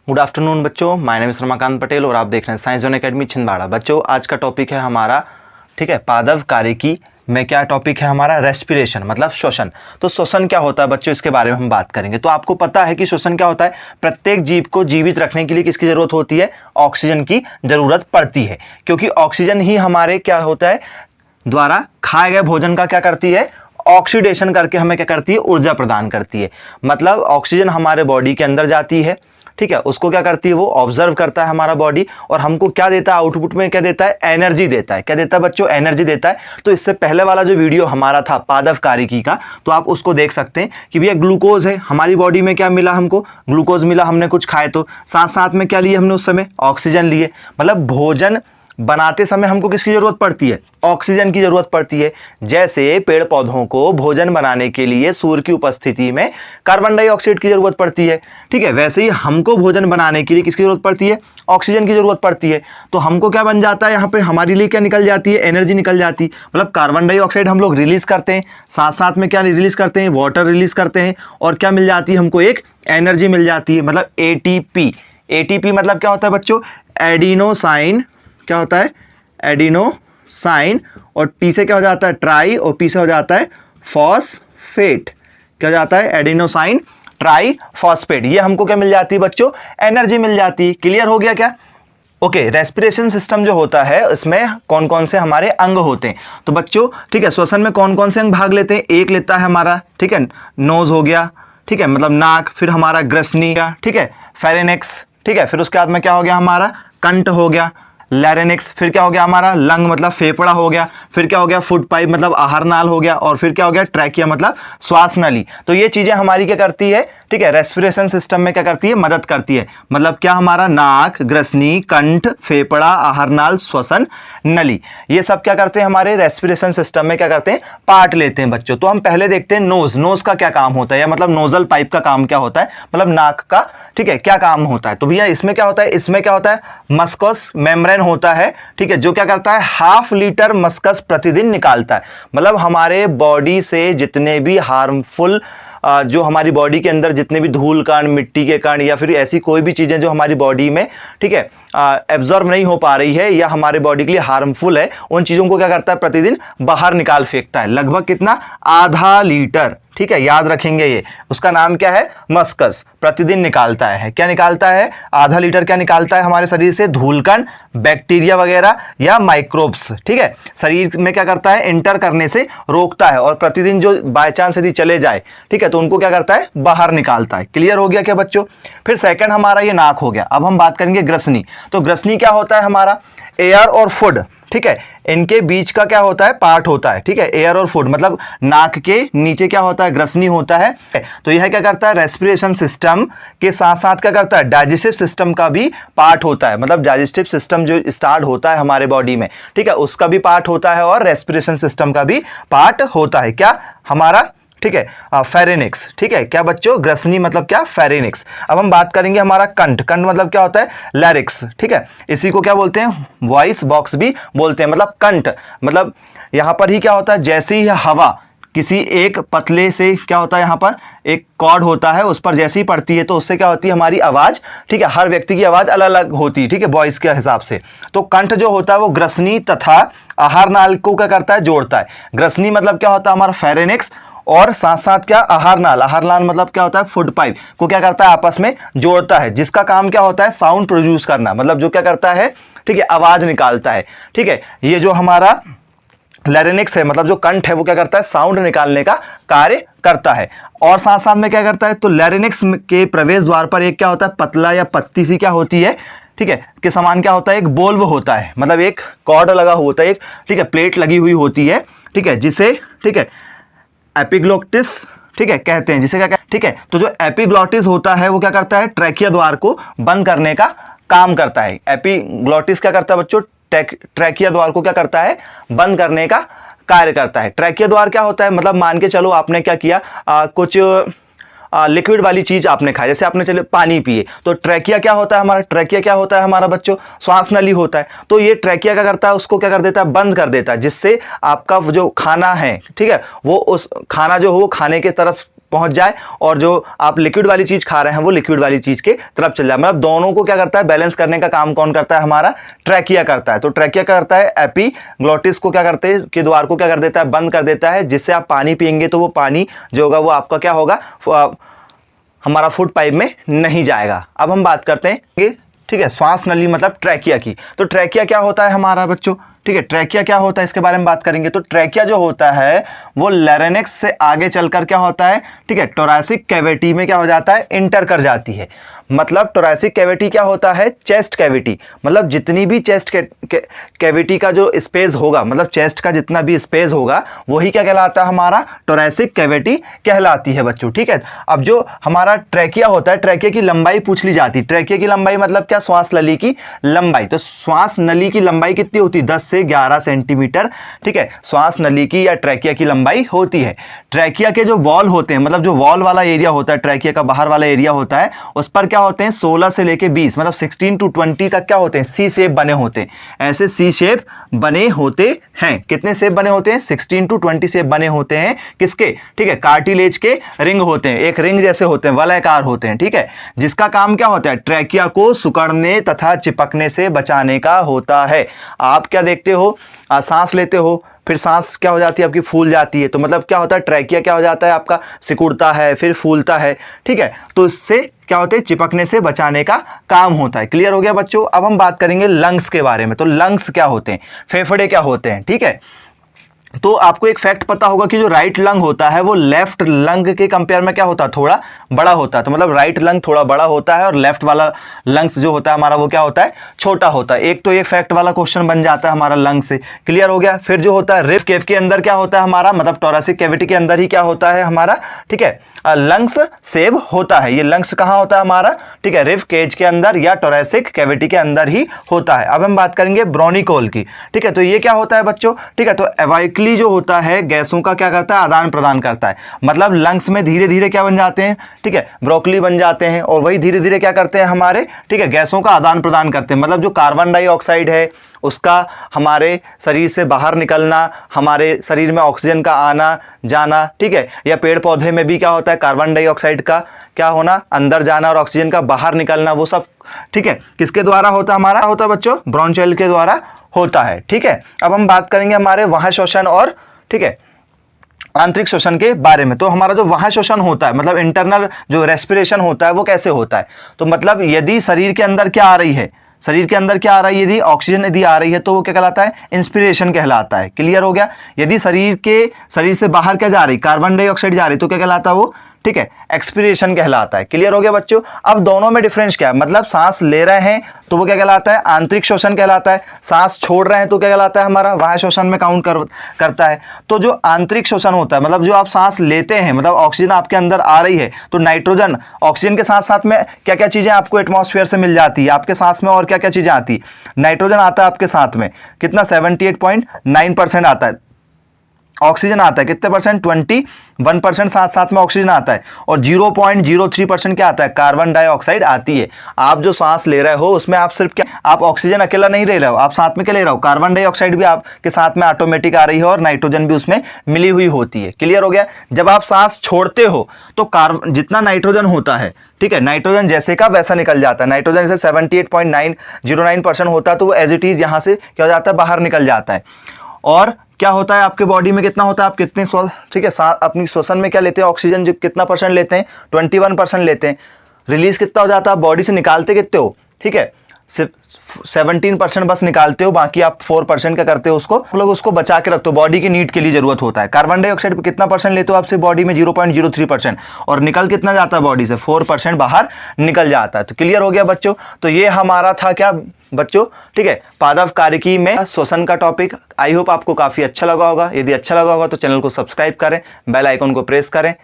Good afternoon बच्चों, my name is Ramakant Patel और आप देख रहे हैं साइंस जोन एकेडमी छिंदवाड़ा। बच्चों आज का टॉपिक है हमारा, ठीक है, पादप कार्यकी में क्या टॉपिक है हमारा, रेस्पिरेशन मतलब श्वसन। तो श्वसन क्या होता है बच्चों, इसके बारे में हम बात करेंगे। तो आपको पता है कि श्वसन क्या होता है। प्रत्येक जीव को जीवित रखने के लिए किसकी जरूरत होती है, ऑक्सीजन की जरूरत पड़ती है, क्योंकि ऑक्सीजन ही हमारे क्या होता है द्वारा खाए गए भोजन का क्या करती है, ऑक्सीडेशन करके हमें क्या करती है, ऊर्जा प्रदान करती है। मतलब ऑक्सीजन हमारे बॉडी के अंदर जाती है, ठीक है, उसको क्या करती है, वो ऑब्जर्व करता है हमारा बॉडी और हमको क्या देता है, आउटपुट में क्या देता है, एनर्जी देता है। क्या देता है बच्चों, एनर्जी देता है। तो इससे पहले वाला जो वीडियो हमारा था पादप कार्यकी का, तो आप उसको देख सकते हैं कि भैया ग्लूकोज है हमारी बॉडी में, क्या मिला हमको, ग्लूकोज मिला, हमने कुछ खाए तो साथ साथ में क्या लिए हमने उस समय, ऑक्सीजन लिए। मतलब भोजन बनाते समय हमको किसकी ज़रूरत पड़ती है, ऑक्सीजन की ज़रूरत पड़ती है। जैसे पेड़ पौधों को भोजन बनाने के लिए सूर्य की उपस्थिति में कार्बन डाइऑक्साइड की ज़रूरत पड़ती है, ठीक है, वैसे ही हमको भोजन बनाने के लिए किसकी ज़रूरत पड़ती है, ऑक्सीजन की ज़रूरत पड़ती है। तो हमको क्या बन जाता है यहाँ पे, हमारे लिए क्या निकल जाती है, एनर्जी निकल जाती है। मतलब कार्बन डाइऑक्साइड हम लोग रिलीज़ करते हैं, साथ साथ में क्या रिलीज़ करते हैं, वाटर रिलीज़ करते हैं, और क्या मिल जाती है हमको, एक एनर्जी मिल जाती है, मतलब एटीपी। एटीपी मतलब क्या होता है बच्चों, एडिनोसाइन, क्या होता है, एडिनोसाइन, और टी से क्या हो जाता है, ट्राई, और पी से हो जाता है फॉस्फेट। क्या हो जाता है, एडिनोसाइन ट्राई फॉस्फेट। ये हमको क्या मिल जाती है बच्चों, एनर्जी मिल जाती है। क्लियर हो गया क्या। ओके, रेस्पिरेशन सिस्टम जो होता है इसमें कौन कौन से हमारे अंग होते हैं। तो बच्चों ठीक है, श्वसन में कौन कौन से अंग भाग लेते हैं, एक लेता है हमारा, ठीक है, नोज हो गया, ठीक है, मतलब नाक, फिर हमारा ग्रसनी, ठीक है, फेरेनेक्स, ठीक है, फिर उसके बाद में क्या हो गया हमारा, कंठ हो गया, लैरिंक्स, फिर क्या हो गया हमारा, लंग मतलब फेफड़ा हो गया, फिर क्या हो गया, फूड पाइप मतलब आहार नाल हो गया, और फिर क्या हो गया, ट्रैकिया मतलब श्वास नली। तो ये चीजें हमारी क्या करती है, ठीक है, रेस्पिरेशन सिस्टम में क्या करती है, मदद करती है। मतलब क्या हमारा, नाक, ग्रसनी, कंठ, फेफड़ा, आहार नाल, श्वसन नली, ये सब क्या करते हैं, हमारे रेस्पिरेशन सिस्टम में क्या करते हैं, पार्ट लेते हैं बच्चों। तो हम पहले देखते हैं नोज। नोज का क्या काम होता है, या मतलब नोजल पाइप का काम क्या होता है, मतलब नाक का, ठीक है, क्या काम होता है। तो भैया इसमें क्या होता है, इसमें क्या होता है, मस्कस मेम्ब्रेन होता है, ठीक है, जो क्या करता है, 1/2 लीटर मस्कस प्रतिदिन निकालता है। मतलब हमारे बॉडी से जितने भी हार्मफुल जो हमारी बॉडी के अंदर जितने भी धूल कण, मिट्टी के कण, या फिर ऐसी कोई भी चीज़ें जो हमारी बॉडी में, ठीक है, एब्जॉर्ब नहीं हो पा रही है या हमारे बॉडी के लिए हार्मफुल है, उन चीज़ों को क्या करता है, प्रतिदिन बाहर निकाल फेंकता है। लगभग कितना, 1/2 लीटर, ठीक है, याद रखेंगे ये, उसका नाम क्या है, मस्कस, प्रतिदिन निकालता है। क्या निकालता है, 1/2 लीटर क्या निकालता है हमारे शरीर से, धूलकण, बैक्टीरिया वगैरह या माइक्रोब्स, ठीक है, शरीर में क्या करता है, एंटर करने से रोकता है, और प्रतिदिन जो बाय चांस यदि चले जाए, ठीक है, तो उनको क्या करता है, बाहर निकालता है। क्लियर हो गया क्या बच्चों। फिर सेकंड हमारा ये नाक हो गया। अब हम बात करेंगे ग्रसनी। तो ग्रसनी क्या होता है हमारा, एयर और फूड, ठीक है, इनके बीच का क्या होता है, पार्ट होता है, ठीक है, एयर और फूड, मतलब नाक के नीचे क्या होता है, ग्रसनी होता है। तो यह क्या करता है, रेस्पिरेशन सिस्टम के साथ साथ क्या करता है, डाइजेस्टिव सिस्टम का भी पार्ट होता है। मतलब डाइजेस्टिव सिस्टम जो स्टार्ट होता है हमारे बॉडी में, ठीक है, उसका भी पार्ट होता है, और रेस्पिरेशन सिस्टम का भी पार्ट होता है। क्या हमारा, ठीक है, फेरेनिक्स, ठीक है, क्या बच्चों, ग्रसनी मतलब क्या, फेरेनिक्स। अब हम बात करेंगे हमारा कंठ। कंठ मतलब क्या होता है, लैरिक्स, ठीक है, इसी को क्या बोलते हैं, वॉइस बॉक्स भी बोलते हैं। मतलब कंठ मतलब यहाँ पर ही क्या होता है, जैसे ही हवा किसी एक पतले से क्या होता है, यहाँ पर एक कॉर्ड होता है, उस पर जैसे ही पड़ती है तो उससे क्या होती है हमारी आवाज़, ठीक है, हर व्यक्ति की आवाज़ अलग अलग होती है, ठीक है, वॉइस के हिसाब से। तो कंठ जो होता है वो ग्रसनी तथा आहार नाल को क्या करता है, जोड़ता है। ग्रसनी मतलब क्या होता है हमारा, फेरेनिक्स, और साथ साथ क्या, आहार नाल। आहार नाल मतलब क्या होता है, फूड पाइप को क्या करता है, आपस में जोड़ता है, जिसका काम क्या होता है, साउंड प्रोड्यूस करना, मतलब जो क्या करता है, ठीक है, आवाज़ निकालता है, ठीक है। ये जो हमारा लैरिंक्स है, मतलब जो कंठ है, वो क्या करता है, साउंड निकालने का कार्य करता है। और साथ साथ में क्या करता है, तो लैरिंक्स के प्रवेश द्वार पर एक क्या होता है, पतला या पत्ती सी क्या होती है, ठीक है, के समान क्या होता है, एक बोल्व होता है, मतलब एक कॉर्ड लगा होता है, एक, ठीक है, प्लेट लगी हुई होती है, ठीक है, जिसे, ठीक है, एपिग्लोटिस, ठीक है, कहते हैं, जिसे क्या, ठीक है। तो जो एपिग्लोटिस होता है वो क्या करता है, ट्रैकिया द्वार को बंद करने का काम करता है। एपिग्लोटिस क्या करता है बच्चों, ट्रैकिया द्वार को क्या करता है, बंद करने का कार्य करता है। ट्रैकिया द्वार क्या होता है, मतलब मान के चलो आपने क्या किया, कुछ लिक्विड वाली चीज आपने खाई, जैसे आपने चले पानी पिए, तो ट्रैकिया क्या होता है हमारा, ट्रैकिया क्या होता है हमारा बच्चों, श्वास नली होता है। तो ये ट्रैकिया क्या करता है, उसको क्या कर देता है, बंद कर देता है, जिससे आपका जो खाना है, ठीक है, वो उस खाना जो हो वो खाने के तरफ पहुंच जाए और जो आप लिक्विड वाली चीज़ खा रहे हैं वो लिक्विड वाली चीज़ के तरफ चल जाए। मतलब दोनों को क्या करता है, बैलेंस करने का काम कौन करता है, हमारा ट्रैकिया करता है। तो ट्रैकिया करता है एपिग्लोटिस को क्या करते हैं कि द्वार को क्या कर देता है, बंद कर देता है, जिससे आप पानी पिएंगे तो वो पानी जो होगा वो आपका क्या होगा, हमारा फूड पाइप में नहीं जाएगा। अब हम बात करते हैं ठीक है श्वास नली मतलब ट्रैकिया की। तो ट्रैकिया क्या होता है हमारा बच्चों, ठीक है ट्रैकिया क्या होता है इसके बारे में बात करेंगे। तो ट्रैकिया जो होता है वो लैरिंक्स से आगे चलकर क्या होता है, ठीक है थोरैसिक कैविटी में क्या हो जाता है, इंटर कर जाती है। मतलब थोरैसिक कैविटी क्या होता है, चेस्ट कैविटी, मतलब जितनी भी चेस्ट कैविटी का जो स्पेस होगा, मतलब चेस्ट का जितना भी स्पेस होगा वही क्या कहलाता है, हमारा थोरैसिक कैविटी कहलाती है बच्चों, ठीक है। अब जो हमारा ट्रैकिया होता है, ट्रैकिया की लंबाई पूछ ली जाती है। ट्रैकिया की लंबाई मतलब क्या, श्वास नली की लंबाई। तो श्वास नली की लंबाई कितनी होती है, 10 से 11 सेंटीमीटर, ठीक है श्वास नली की या ट्रैकिया की लंबाई होती है। ट्रैकिया के जो वॉल होते हैं, मतलब जो वॉल वाला एरिया होता है, ट्रैकिया का बाहर वाला एरिया होता है, उस पर क्या होते हैं 16 से लेके 20 मतलब 16 to 20 तक क्या होते हैं, सी शेप बने होते हैं। ऐसे सी शेप बने होते हैं। कितने शेप बने होते हैं, 16 to 20 शेप बने होते हैं। किसके, ठीक है कार्टिलेज के रिंग होते हैं, एक रिंग जैसे होते हैं, वलयाकार होते हैं, ठीक है। जिसका काम क्या होता है, ट्रैकिया को सिकुड़ने तथा चिपकने से बचाने का होता है। आप क्या देखते हो, सांस लेते हो, फिर सांस क्या हो जाती है आपकी, फूल जाती है। तो मतलब क्या होता है, ट्रैकिया क्या हो जाता है आपका, सिकुड़ता है फिर फूलता है, ठीक है। तो इससे क्या होता है, चिपकने से बचाने का काम होता है। क्लियर हो गया बच्चों। अब हम बात करेंगे लंग्स के बारे में। तो लंग्स क्या होते हैं, फेफड़े क्या होते हैं, ठीक है। तो आपको एक फैक्ट पता होगा कि जो राइट लंग होता है वो लेफ्ट लंग के कंपेयर में क्या होता है, थोड़ा बड़ा होता है। तो मतलब राइट लंग थोड़ा बड़ा होता है और लेफ्ट वाला लंग्स जो होता है हमारा वो क्या होता है, छोटा होता है। एक तो एक फैक्ट वाला क्वेश्चन बन जाता है हमारा लंग से। क्लियर हो गया। फिर जो होता है रिब केव के अंदर क्या होता है हमारा, मतलब थोरैसिक कैविटी के अंदर ही क्या होता है हमारा, ठीक है लंग्स सेव होता है। ये लंग्स कहाँ होता है हमारा, ठीक है रिब केज के अंदर या थोरैसिक कैविटी के अंदर ही होता है। अब हम बात करेंगे ब्रोनिकोल की, ठीक है। तो ये क्या होता है बच्चों, ठीक है। तो एवाइकली जो होता है गैसों का क्या करता है, आदान प्रदान करता है। मतलब लंग्स में धीरे धीरे क्या बन जाते हैं, ठीक है ब्रोकली बन जाते हैं और वही धीरे धीरे क्या करते हैं हमारे, ठीक है गैसों का आदान प्रदान करते हैं। मतलब जो कार्बन डाइऑक्साइड है उसका हमारे शरीर से बाहर निकलना, हमारे शरीर में ऑक्सीजन का आना जाना, ठीक है। या पेड़ पौधे में भी क्या होता है, कार्बन डाइऑक्साइड का क्या होना, अंदर जाना और ऑक्सीजन का बाहर निकलना, वो सब ठीक है किसके द्वारा होता है, हमारा होता है बच्चों ब्रोंचियल के द्वारा होता है, ठीक है। अब हम बात करेंगे हमारे वहाँ श्वसन और ठीक है आंतरिक श्वसन के बारे में। तो हमारा जो वहाँ श्वसन होता है, मतलब इंटरनल जो रेस्पिरेशन होता है वो कैसे होता है। तो मतलब यदि शरीर के अंदर क्या आ रही है, शरीर के अंदर क्या आ रहा है, यदि ऑक्सीजन यदि आ रही है तो वो क्या कहलाता है, इंस्पिरेशन कहलाता है। क्लियर हो गया। यदि शरीर से बाहर क्या जा रही, कार्बन डाइऑक्साइड जा रही, तो क्या कहलाता है वो, ठीक है एक्सपिरेशन कहलाता है। क्लियर हो गया बच्चों। अब दोनों में डिफरेंस क्या है, मतलब सांस ले रहे हैं तो वो क्या कहलाता है, आंतरिक श्वसन कहलाता है। सांस छोड़ रहे हैं तो क्या कहलाता है, हमारा बाह्य श्वसन में काउंट करता है। तो जो आंतरिक श्वसन होता है, मतलब जो आप सांस लेते हैं, मतलब ऑक्सीजन आपके अंदर आ रही है तो नाइट्रोजन, ऑक्सीजन के साथ साथ में क्या क्या चीज़ें आपको एटमॉस्फेयर से मिल जाती है आपके सांस में, और क्या क्या चीज़ें आती, नाइट्रोजन आता है आपके साथ में, कितना 78.9% आता है। ऑक्सीजन आता है कितने परसेंट, 21% साथ साथ में ऑक्सीजन आता है। और 0.03% क्या आता है, कार्बन डाइऑक्साइड आती है। आप जो सांस ले रहे हो उसमें आप सिर्फ क्या, आप ऑक्सीजन अकेला नहीं ले रहे हो, आप साथ में क्या ले रहे हो, कार्बन डाइऑक्साइड भी आपके साथ में ऑटोमेटिक आ रही है और नाइट्रोजन भी उसमें मिली हुई होती है। क्लियर हो गया। जब आप सांस छोड़ते हो तो जितना नाइट्रोजन होता है, ठीक है नाइट्रोजन जैसे का वैसा निकल जाता है। नाइट्रोजन जैसे 78.909% होता है तो वो एज इट इज यहाँ से क्या हो जाता है, बाहर निकल जाता है। और क्या होता है आपके बॉडी में कितना होता है, आप कितने ठीक है अपनी श्वसन में क्या लेते हैं, ऑक्सीजन जो कितना परसेंट लेते हैं, 21% लेते हैं। रिलीज कितना हो जाता है, बॉडी से निकालते कितने हो, ठीक है सिर्फ 17% बस निकालते हो, बाकी आप 4% क्या करते हो, उसको आप लोग उसको बचा के रखते हो, बॉडी की नीड के लिए जरूरत होता है। कार्बन डाइऑक्साइड पे कितना परसेंट लेते हो आपसे बॉडी में, 0.03%, और निकल कितना जाता है बॉडी से, 4% बाहर निकल जाता है। तो क्लियर हो गया बच्चों। तो ये हमारा था क्या बच्चों, ठीक है पादप कारिकी में श्वसन का टॉपिक। आई होप आपको काफ़ी अच्छा लगा होगा। यदि अच्छा लगा होगा तो चैनल को सब्सक्राइब करें, बेल आइकन को प्रेस करें।